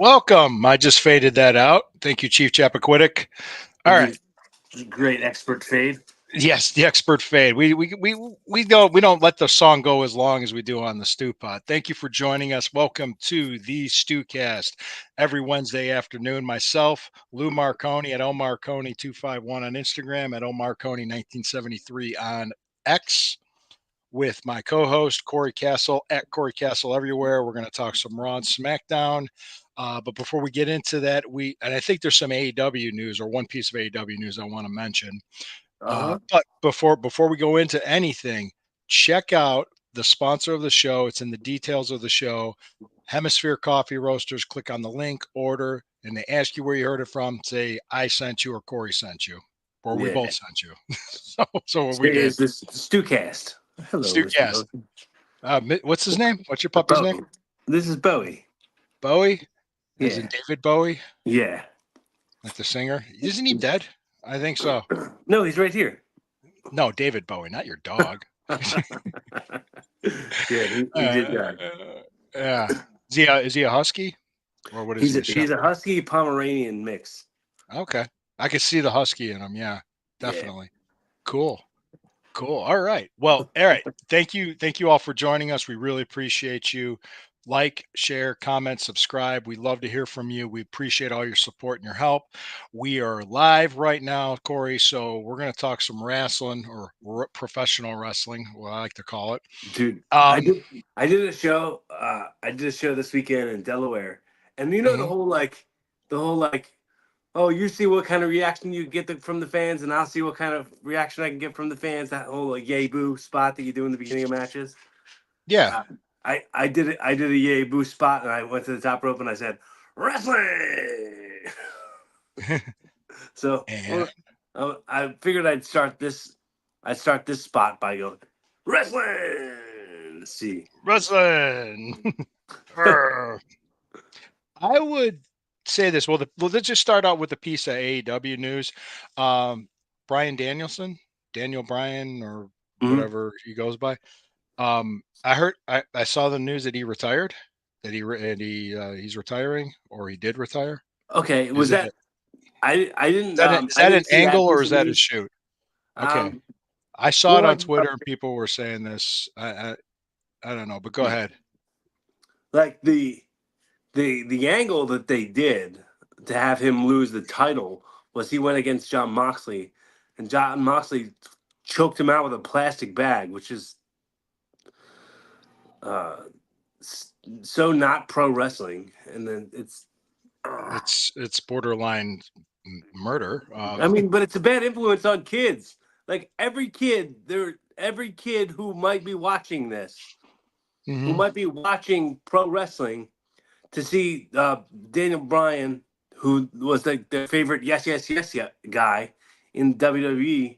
Welcome. I just faded that out. Thank you, Chief Chappaquiddick. All right. Great expert fade. Yes, the expert fade. We don't let the song go as long as we do on the Stew Pod. Thank you for joining us. Welcome to the StewKast. Every Wednesday afternoon, myself, Lou Marconi at OmarConey251 on Instagram, at OmarConey1973 on X, with my co-host Corey Castle at Corey Castle everywhere. We're going to talk some Raw and SmackDown. But before we get into that, I think there's some AEW news, or one piece of AEW news I want to mention. But before we go into anything, check out the sponsor of the show. It's in the details of the show. Hemisphere Coffee Roasters. Click on the link, order, and they ask you where you heard it from. Say I sent you or Corey sent you, or we both sent you. so what we did. Is this StewKast? Hello, StewKast. What's his name? What's your puppy's name? This is Bowie. Bowie? Yeah. Is it David Bowie? Yeah. Like the singer? Isn't he dead? I think so. No, he's right here. No, David Bowie, not your dog. Yeah, he did die. Yeah. Is he a husky? Or what is he? He's a husky Pomeranian mix. Okay. I could see the husky in him. Yeah, definitely. Yeah. Cool. All right. Well, all right. Thank you all for joining us. We really appreciate you. Like, share, comment, subscribe. We love to hear from you. We appreciate all your support and your help. We are live right now, Corey. So we're going to talk some wrestling, or professional wrestling, what I like to call it. Dude, I did a show. I did a show this weekend in Delaware, and you know the whole oh, you see what kind of reaction you get from the fans, and I'll see what kind of reaction I can get from the fans. That whole yay boo spot that you do in the beginning of matches. Yeah. I did it. I did a yay boo spot, and I went to the top rope and I said wrestling. So I figured I'd start this spot by going wrestling. Let's see, wrestling. I would say this. Well, let's just start out with a piece of AEW news. Brian Danielson, Daniel Bryan, or whatever he goes by. I saw the news that he retired, that he's retiring, or he did retire. Okay, was that? I didn't. Is that an angle, or is that a shoot? Okay, I saw it on Twitter, and people were saying this. I don't know, but go ahead. Like the angle that they did to have him lose the title was he went against Jon Moxley, and Jon Moxley choked him out with a plastic bag, which is so not pro wrestling. And then it's borderline murder. I mean, but it's a bad influence on kids. Like every kid who might be watching this, who might be watching pro wrestling, to see Daniel Bryan, who was like their favorite yes guy in WWE,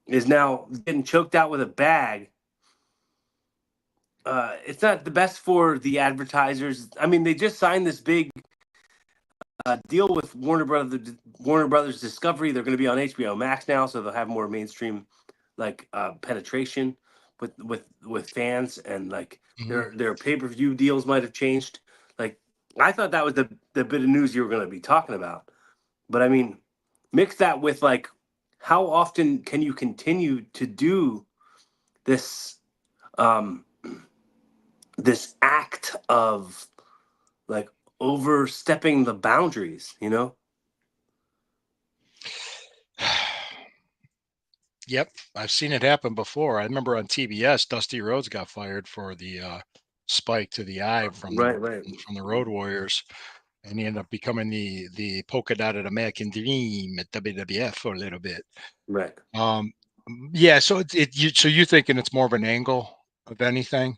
is now getting choked out with a bag. It's not the best for the advertisers. I mean, they just signed this big deal with Warner Brothers Discovery. They're going to be on HBO Max now, so they'll have more mainstream penetration with fans, and like their pay-per-view deals might have changed. Like, I thought that was the bit of news you were going to be talking about. But I mean, mix that with like, how often can you continue to do this this act of like overstepping the boundaries, you know? Yep, I've seen it happen before. I remember on TBS, Dusty Rhodes got fired for the spike to the eye from the Road Warriors, and he ended up becoming the polka dotted American Dream at WWF for a little bit. Right. Yeah. So so you're thinking it's more of an angle of anything?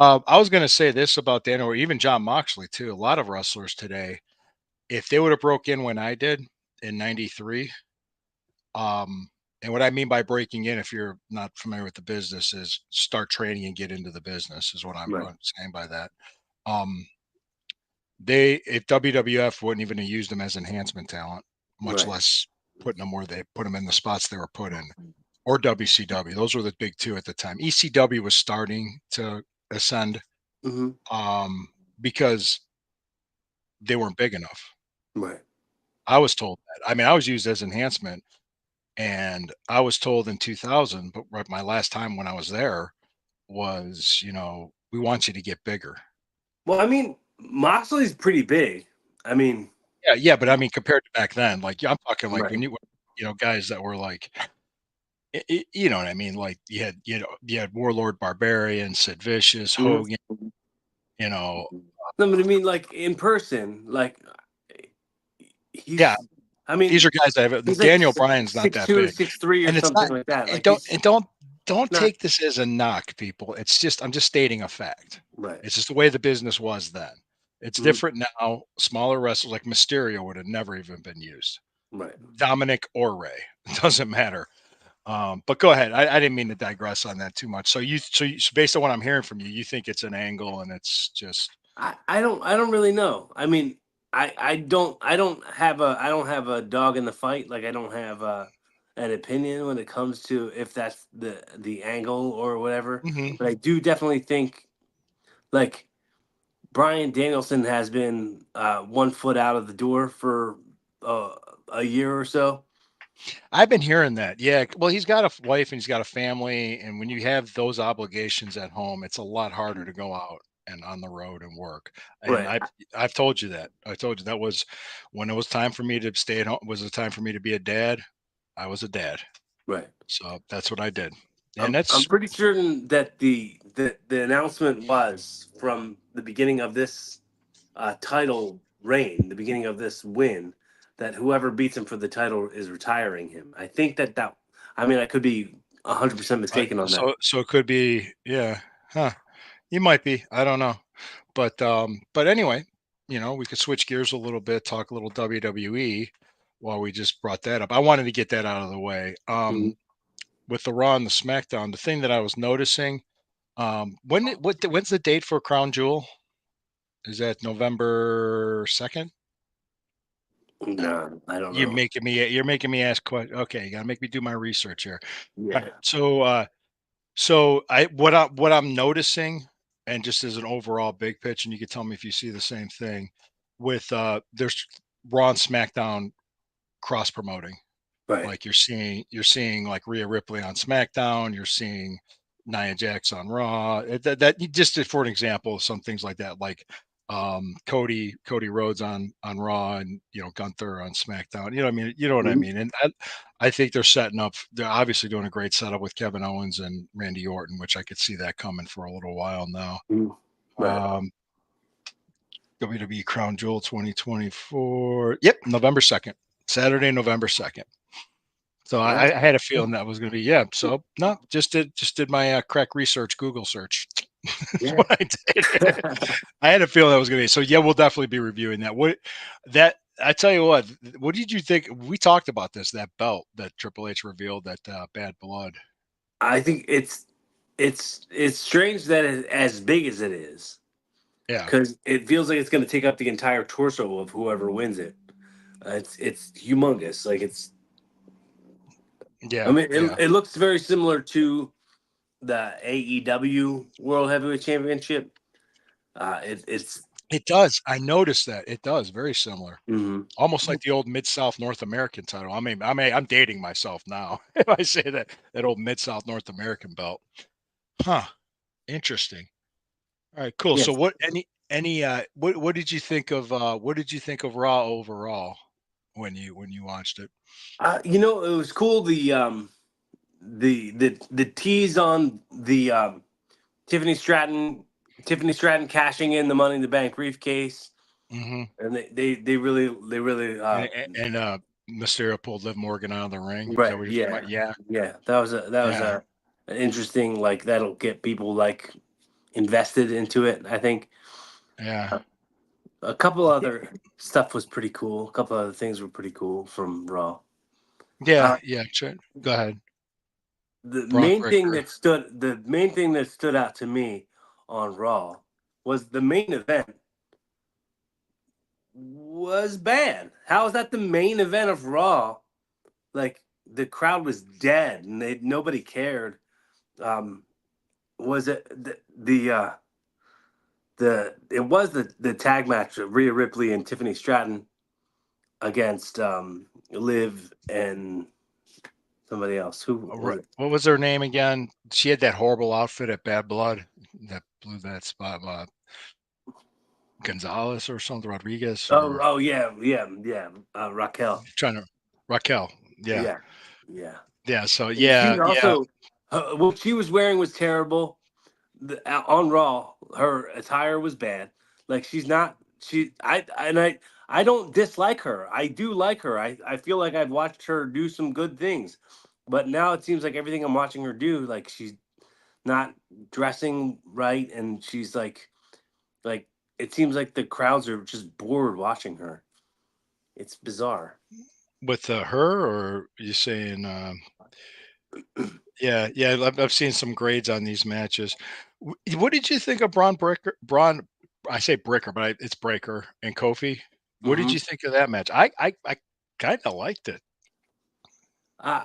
I was going to say this about Daniel, or even Jon Moxley too. A lot of wrestlers today, if they would have broke in when I did in '93, and what I mean by breaking in, if you're not familiar with the business, is start training and get into the business, is what I'm saying by that. If WWF wouldn't even have used them as enhancement talent, much less putting them where they put them in the spots they were put in, or WCW. Those were the big two at the time. ECW was starting to ascend, because they weren't big enough. Right. I was told that. I mean, I was used as enhancement, and I was told in 2000, but my last time when I was there was, we want you to get bigger. Well, I mean, Moxley's pretty big. I mean, Yeah, yeah, but I mean, compared to back then, like, yeah, I'm talking like right. guys that were like, you know what I mean? Like you had Warlord Barbarian, Sid Vicious, Mhm. Hogan, you know, No, but I mean, like in person, like yeah, he's. I mean, these are guys that have he's like Daniel Bryan's not that 6'2", big, 6'3", or and it's not, something like that. and Like he's don't not take this as a knock, people. It's just I'm just stating a fact. right. It's just the way the business was then. It's Mhm. different now. Smaller wrestlers like Mysterio would have never even been used. Right. Dominic or Ray, it doesn't matter. But go ahead. I didn't mean to digress on that too much. So based on what I'm hearing from you, you think it's an angle and it's just I don't really know. I mean, I don't have a dog in the fight. Like I don't have an opinion when it comes to if that's the angle or whatever. mhm. But I do definitely think like Brian Danielson has been 1 foot out of the door for uh, a year or so. I've been hearing that. Yeah. Well, he's got a wife and he's got a family, and when you have those obligations at home, it's a lot harder to go out and on the road and work. And Right. I've told you that. I told you that was when it was time for me to stay at home. Was it time for me to be a dad? I was a dad. Right. So that's what I did. And I'm that's pretty certain that the announcement was from the beginning of this title reign, the beginning of this win, that whoever beats him for the title is retiring him. I think that. I mean, I could be 100% mistaken on that. so it could be, yeah. Huh. You might be. I don't know. But anyway, we could switch gears a little bit, talk a little WWE while we just brought that up. I wanted to get that out of the way. Mhm. With the Raw and the SmackDown, the thing that I was noticing, when's the date for Crown Jewel? Is that November 2nd? No, I don't You're know. making me you're making me ask questions. Okay, you gotta make me do my research here. All right. Yeah. So I what I'm noticing, and just as an overall big pitch, and you can tell me if you see the same thing, with there's Raw and SmackDown cross promoting. Right. Like you're seeing like Rhea Ripley on SmackDown, you're seeing Nia Jax on Raw. That just for an example, some things like that, like Cody Rhodes on Raw, and Gunther on SmackDown. You know what I Mhm. mean. And I think they're setting up. They're obviously doing a great setup with Kevin Owens and Randy Orton, which I could see that coming for a little while now. Mhm. Right. Um, WWE Crown Jewel 2024. Yep, November 2nd, Saturday, November 2nd. So Yeah. I had a feeling that was going to be, yeah. So no, just did my crack research Google search. That's Yeah. what I did. I had a feeling that was going to be. So yeah, we'll definitely be reviewing that. That I tell you what did you think? We talked about this, that belt that Triple H revealed, that Bad Blood. I think it's strange that it's as big as it is Yeah, because it feels like it's going to take up the entire torso of whoever wins it. It's humongous. Like it's. I yeah, mean, yeah. it looks very similar to the AEW World Heavyweight Championship. It's. It does. I noticed that it does. Very similar. Mhm. Almost like the old Mid South North American title. I'm dating myself now if I say that old Mid South North American belt. Huh. Interesting. All right, cool. So Yes. what did you think of Raw overall when you watched it? It was cool. The tease on the Tiffany Stratton Tiffany Stratton cashing in the Money in the Bank briefcase, Hmm. and they really And Mysterio pulled Liv Morgan out of the ring. Is that right, what you're talking yeah, about? Yeah, yeah, that was yeah, a an interesting, like, that'll get people like invested into it. I think yeah, a couple other stuff was pretty cool. A couple other things were pretty cool from Raw. yeah, Uh, yeah. Sure. Go ahead, the Bronc main thing Richter. that stood out to me on Raw was the main event was bad. How is that the main event of Raw? Like the crowd was dead and nobody cared. Um, was it the the tag match of Rhea Ripley and Tiffany Stratton against Liv and somebody else. Who was it? What was her name again? She had that horrible outfit at Bad Blood that blew that spot. Gonzalez or something, Rodriguez or Oh, yeah. Raquel. trying to Raquel. Yeah, Yeah, yeah. yeah. So And yeah, she yeah. also what she was wearing was terrible. On Raw, her attire was bad. Like she's not she I don't dislike her. I do like her. I feel like I've watched her do some good things. But now it seems like everything I'm watching her do, like she's not dressing right, and she's like it seems like the crowds are just bored watching her. It's bizarre. With her, or you saying? Yeah, yeah. I've seen some grades on these matches. What did you think of Braun Breaker? Braun, I say Breaker, but it's Breaker and Kofi. What did Hmm. you think of that match? I kind of liked it. Uh,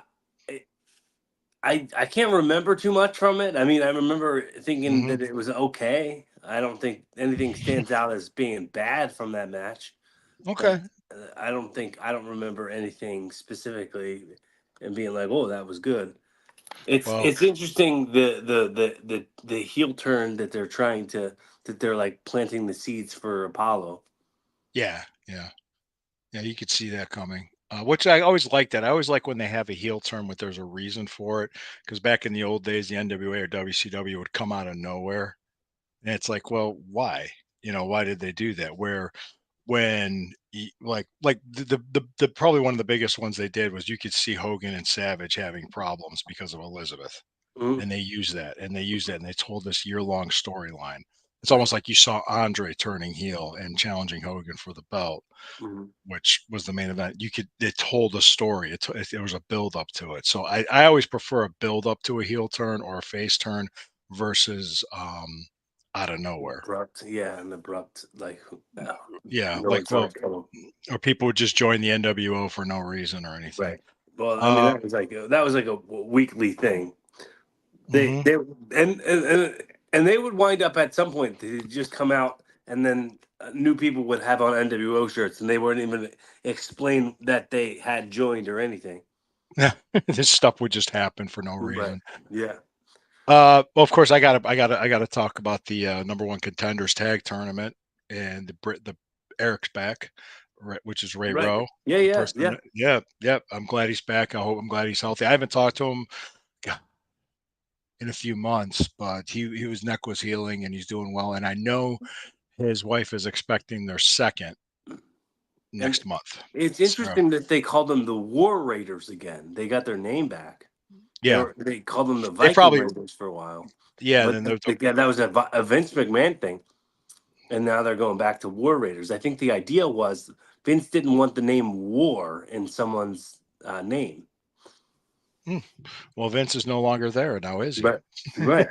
I can't remember too much from it. I mean, I remember thinking Hmm. that it was okay. I don't think anything stands out as being bad from that match. Like, Okay. I don't remember anything specifically and being like, "Oh, that was good." It's Well, interesting the heel turn that they're trying to that they're like planting the seeds for Apollo. yeah, yeah. Yeah, you could see that coming. Which I always like that. I always like when they have a heel turn, but there's a reason for it. Because back in the old days, the NWA or WCW would come out of nowhere, and it's like, well, why? Why did they do that? Where when like the probably one of the biggest ones they did was you could see Hogan and Savage having problems because of Elizabeth, Mhm. and they they told this year-long storyline. It's Right. almost like you saw Andre turning heel and challenging Hogan for the belt, Hmm. which was the main event. It told a story. There was a build up to it. So I always prefer a build up to a heel turn or a face turn versus out of nowhere. Abrupt, yeah, and abrupt, like Yeah, no one like saw well, it coming. or people would just join the NWO for no reason or anything. Right. Well, I mean, Uh, that was like a weekly thing. They mhm. they and they would wind up at some point. They'd just come out, and then new people would have on NWO shirts, and they wouldn't even explain that they had joined or anything. This stuff would just happen for no Right. reason. Yeah. Well, of course, I gotta talk about the number one contenders tag tournament and the Eric's back, which is Ray Right. Rowe, Yeah. the Yeah. Yeah. person. Yeah, yeah. I'm glad he's back. I'm glad he's healthy. I haven't talked to him in a few months, but his neck was healing and he's doing well. And I know his wife is expecting their second And next month. it's So interesting that they called them the War Raiders again. They got their name back. yeah, They called them the they Viking probably Raiders for a while, yeah. but Then there's yeah, that was a Vince McMahon thing, and now they're going back to War Raiders. I think the idea was Vince didn't want the name War in someone's name. hmm, well, Vince is no longer there now, is he? Right. Right.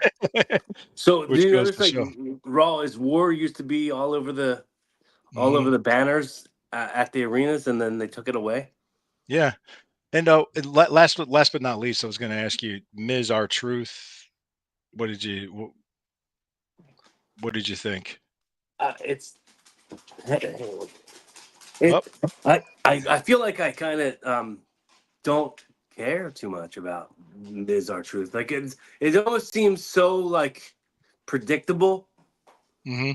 So do Which you goes notice to like show. Raw is War used to be all over Hmm. the banners at the arenas, and then they took it away. Yeah. And last but not least, I was going to ask you, Ms. R Truth. What did you what did you think? It's Oh, it. I feel like I kind of don't care too much about Ms. R Truth. Like it almost seems so like predictable hmm,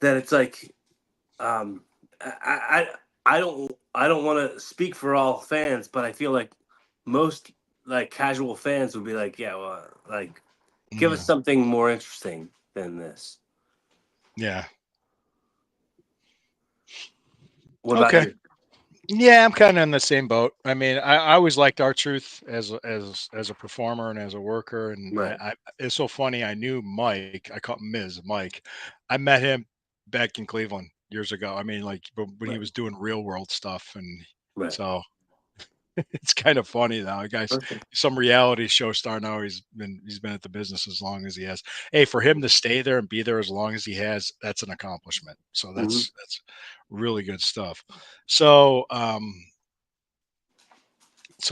that it's like um I I don't want to speak for all fans, but I feel like most like casual fans would be like, yeah, well, like give us yeah, something more interesting than this. yeah. What about Okay. you? Yeah, I'm kind of in the same boat. I mean, I always liked our Truth as a performer and as a worker, and Right, it's so funny. I knew Mike. I call him Ms. Mike. I met him back in Cleveland years ago. I mean, like when he right, was doing real world stuff, and right. so it's kind of funny now. The guy's Okay. some reality show star now. He's been at the business as long as he has. Hey, for him to stay there and be there as long as he has, that's an accomplishment. So Hmm. that's really good stuff. So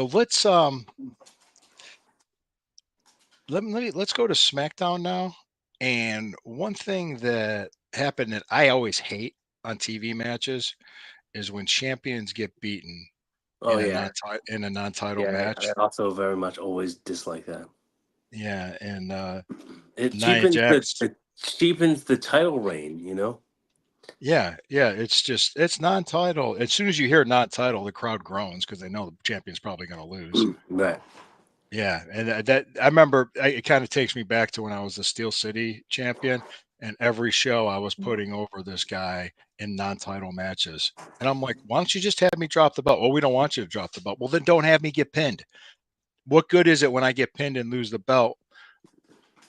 let's let's go to SmackDown now. And one thing that happened that I always hate on TV matches is when champions get beaten Oh in a non-title yeah. match. I also very much always dislike that. Yeah, and It Nia cheapens Jax. the title reign. You know. Yeah, yeah, it's non-title. As soon as you hear non-title, the crowd groans because they know the champion's probably going to lose. Right. Yeah, and that I remember. It kind of takes me back to when I was the Steel City champion, and every show I was putting over this guy in non-title matches, and I'm like, why don't you just have me drop the belt? Well, we don't want you to drop the belt. Well, then don't have me get pinned. What good is it when I get pinned and lose the belt?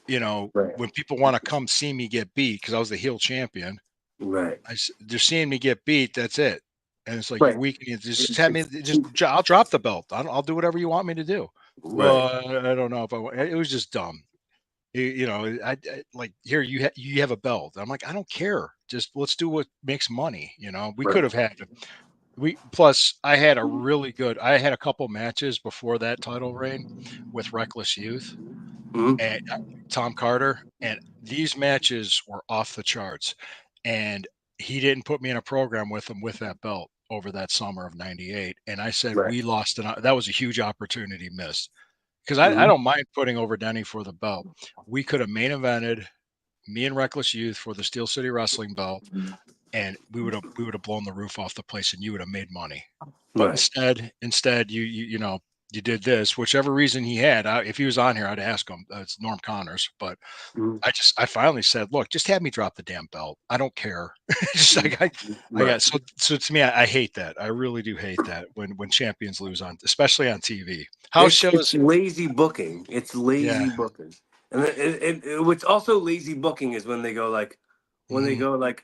Right. When people want to come see me get beat because I was the heel champion, Right. they're seeing me get beat. That's it. And it's like you're Right. weak. And just It's, have me. it's, I'll drop the belt. I'll do whatever you want me to do. right. Well, I don't know if I want. It was just dumb. Like here you have a belt. I'm like I don't care. Just let's do what makes money. We could Right. have had we plus I had a couple matches before that title reign with Reckless Youth Mhm. and Tom Carter, and these matches were off the charts. And he didn't put me in a program with him with that belt over that summer of '98. And I said Right. we lost that was a huge opportunity missed because I Mhm. don't mind putting over Denny for the belt. We could have main evented me and Reckless Youth for the Steel City Wrestling belt, and we would have blown the roof off the place, and you would have made money. But Right. instead, you did this. Whichever reason he had, if he was on here, I'd ask him. It's Norm Connors, but Mhm. I finally said, look, just have me drop the damn belt. I don't care. Just Mhm. like I Right. got so to me, I hate that. I really do hate that when champions lose on, especially on TV. House It's shows, lazy booking. It's yeah. lazy booking, and what's also lazy booking is when they go like, Hmm.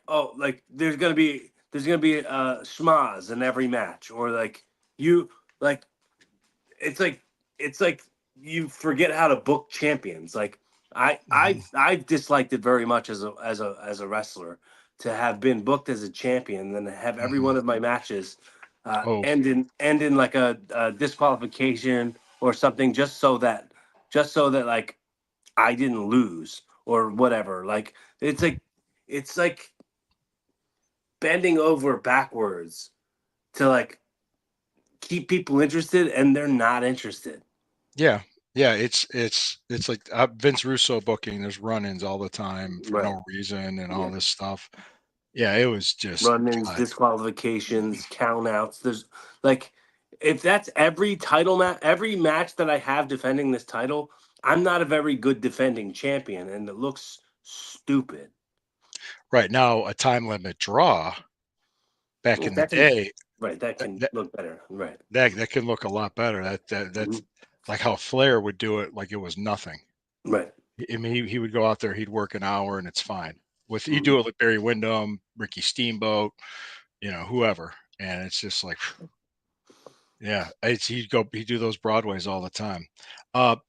oh, like there's gonna be schmaz in every match, or like you like it's like it's like you forget how to book champions. Like Hmm. I've disliked it very much as a wrestler to have been booked as a champion and then have every Hmm. one of my matches Oh, end in like a disqualification or something just so that like I didn't lose or whatever. Like it's like bending over backwards to like keep people interested and they're not interested. yeah. Yeah, it's like Vince Russo booking. There's run-ins all the time for Right. no reason and all Yeah. this stuff. Yeah, it was just Run-ins, God. disqualifications, countouts. There's like, if that's every title match, every match that I have defending this title, I'm not a very good defending champion, and it looks stupid. Right now, a time limit draw back Well, in the that can day, right, that that can that look better. Right. that can look a lot better. That's Mhm. like how Flair would do it like it was nothing. Right. I mean, he would go out there, he'd work an hour, and it's fine. He'd Mhm. do it with Barry Windham, Ricky Steamboat, whoever, and it's just like, yeah, he'd do those Broadways all the time.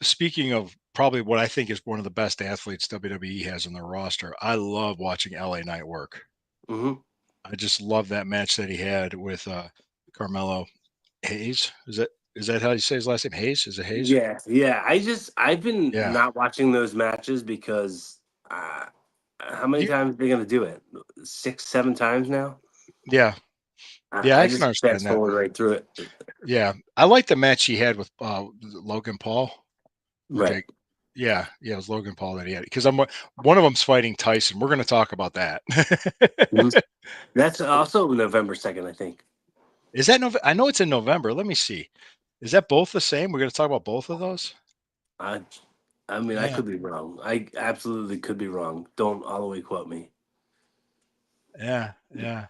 Speaking of probably what I think is one of the best athletes WWE has in their roster, I love watching LA Knight work. Mhm. I just love that match that he had with Carmelo Hayes. Is that how you say his last name? Hayes? Is it Hayes? Yeah, yeah. I've been Yeah. not watching those matches because uh, how many You times are they gonna do it? 6, 7 times now. yeah. Yeah, I I can just understand fast that. forward right through it. Yeah. I like the match he had with Logan Paul or Right. Jake. Yeah, yeah, it was Logan Paul that he had because one of them's fighting Tyson. We're going to talk about that. Mhm. That's also November 2nd, I think. Is that November? I know it's in November. Let me see. Is that both the same? We're going to talk about both of those? I I mean, I Yeah. could be wrong. I absolutely could be wrong. Don't all the way quote me. Yeah. Yeah.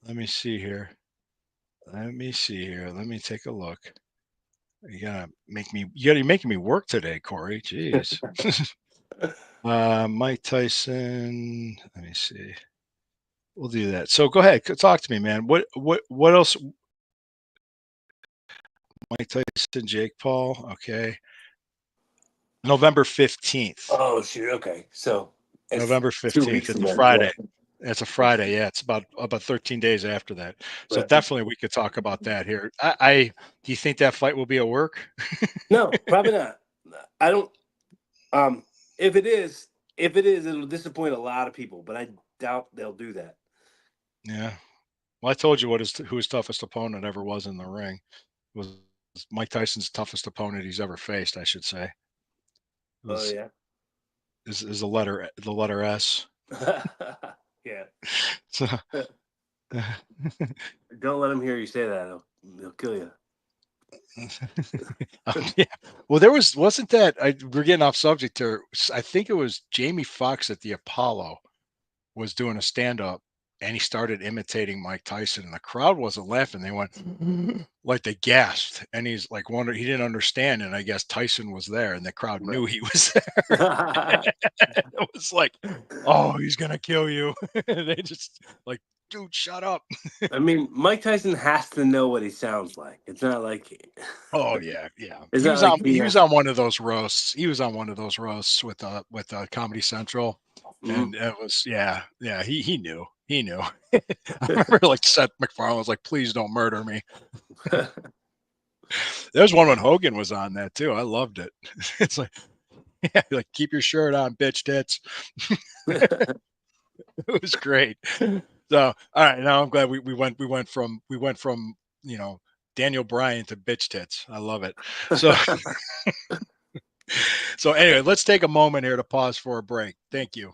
Let me see here. Let me see here. Let me take a look. You're making me work today, Corey. Jeez. Mike Tyson. Let me see. We'll do that. So go ahead. Talk to me, man. What else? Mike Tyson, Jake Paul. Okay. November 15th. Oh shoot. Okay. So it's November two 15th. weeks It's a from then. Friday. It's a Friday. Yeah, it's about 13 days after that. So Right. definitely we could talk about that here. I do you think that fight will be at work? No, probably not. I don't. Um, if it is, If it is, it'll disappoint a lot of people, but I doubt they'll do that. Yeah. Well, I told you who his toughest opponent ever was in the ring. It was Mike Tyson's toughest opponent he's ever faced, I should say. It Oh was yeah. is the letter S. Yeah. So Don't let him hear you say that. He'll kill you. yeah. Well, wasn't we're getting off subject here. I think it was Jamie Foxx at the Apollo was doing a stand up and he started imitating Mike Tyson and the crowd wasn't laughing. They went like they gasped and he's like he didn't understand. And I guess Tyson was there and the crowd knew he was there. It was like, oh, he's going to kill you. They just like, dude, shut up. I mean, Mike Tyson has to know what he sounds like. It's not like Oh yeah, yeah. it's He not was like on he he was has. on one of those roasts. He was on one of those roasts with Comedy Central. Mhm. And it was yeah, he knew. He knew. I remember like Seth MacFarlane was like, please don't murder me. There's one when Hogan was on that too. I loved it. It's like, yeah, like keep your shirt on, bitch tits. It was great. So all right, now I'm glad we went from Daniel Bryan to bitch tits. I love it. So so anyway, let's take a moment here to pause for a break. Thank you.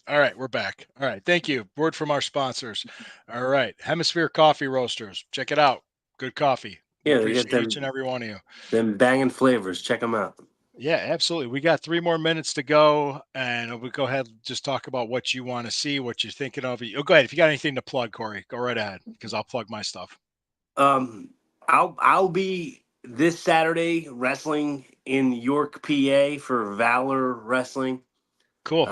All right, we're back. All right, thank you. Word from our sponsors. All right, Hemisphere Coffee Roasters. Check it out. Good coffee. We Yeah, they get appreciate each and every one of you. them banging flavors. Check them out. Yeah, absolutely. We got 3 more minutes to go, and we'll go ahead and just talk about what you want to see, what you're thinking of. Oh, go ahead. If you got anything to plug, Corey, go right ahead because I'll plug my stuff. Um, I'll be this Saturday wrestling in York, PA for Valor Wrestling. Cool.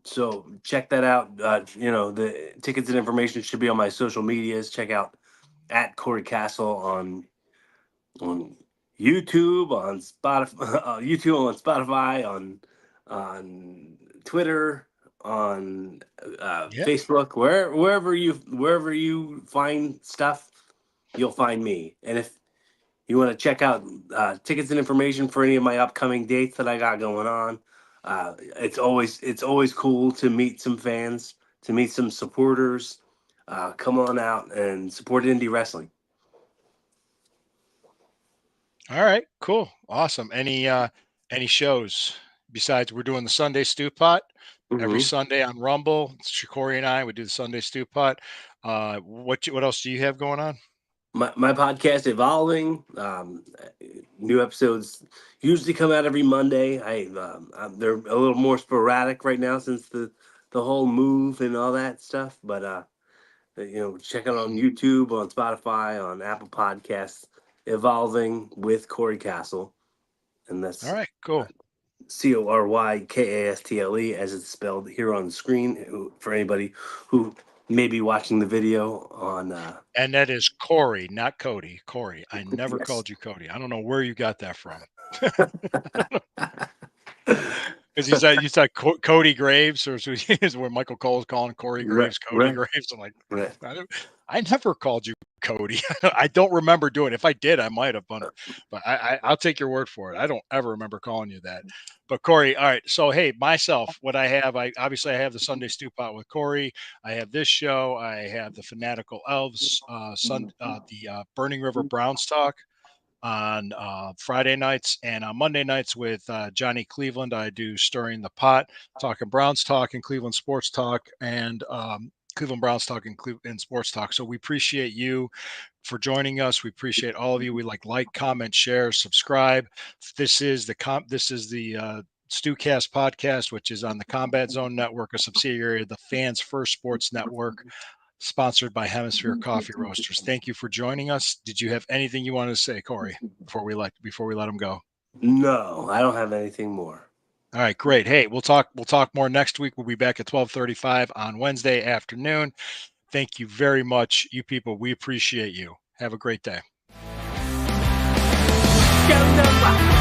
So check that out. The tickets and information should be on my social medias. Check out at Corey Castle on YouTube, on Spotify, on Twitter, on Yeah. Facebook, wherever you find stuff, you'll find me. And if you want to check out tickets and information for any of my upcoming dates that I got going on, it's always cool to meet some fans, to meet some supporters. Come on out and support indie wrestling. All right. Cool. Awesome. Any shows besides we're doing the Sunday Stew Pot every Mm-hmm. Sunday on Rumble. It's Corey and I. We do the Sunday Stew Pot. What else do you have going on? My podcast evolving. New episodes usually come out every Monday. They're a little more sporadic right now since the whole move and all that stuff. But check it on YouTube, on Spotify, on Apple Podcasts. Evolving with Corey Castle, and All that's right. Cool. CORYKASTLE as it's spelled here on the screen for anybody who may be watching the video on. And that is Corey, not Cody. Corey. I never Yes. called you Cody. I don't know where you got that from. Because you said Cody Graves, or is where Michael Cole is calling Corey Right, Graves Cody right, Graves. I'm like, right. I never called you Cody. I don't remember doing it. If I did, I might have, but I'll take your word for it. I don't ever remember calling you that. But Corey, all right. So hey, myself, what I have, I have the Sunday Stew Pot with Corey. I have this show. I have the Fanatical Elves, the Burning River Browns talk on Friday nights, and on Monday nights with Johnny Cleveland. I do Stirring the Pot, talking Browns talk and Cleveland sports talk, and Cleveland Browns talk and sports talk. So we appreciate you for joining us. We appreciate all of you. We like, comment, share, subscribe. This is the StewKast podcast, which is on the Combat Zone Network, a subsidiary of the Fans First Sports Network, sponsored by Hemisphere Coffee Roasters. Thank you for joining us. Did you have anything you wanted to say, Corey, before we let him go? No, I don't have anything more. All right, great. Hey, we'll talk more next week. We'll be back at 12:35 on Wednesday afternoon. Thank you very much, you people. We appreciate you. Have a great day. Go,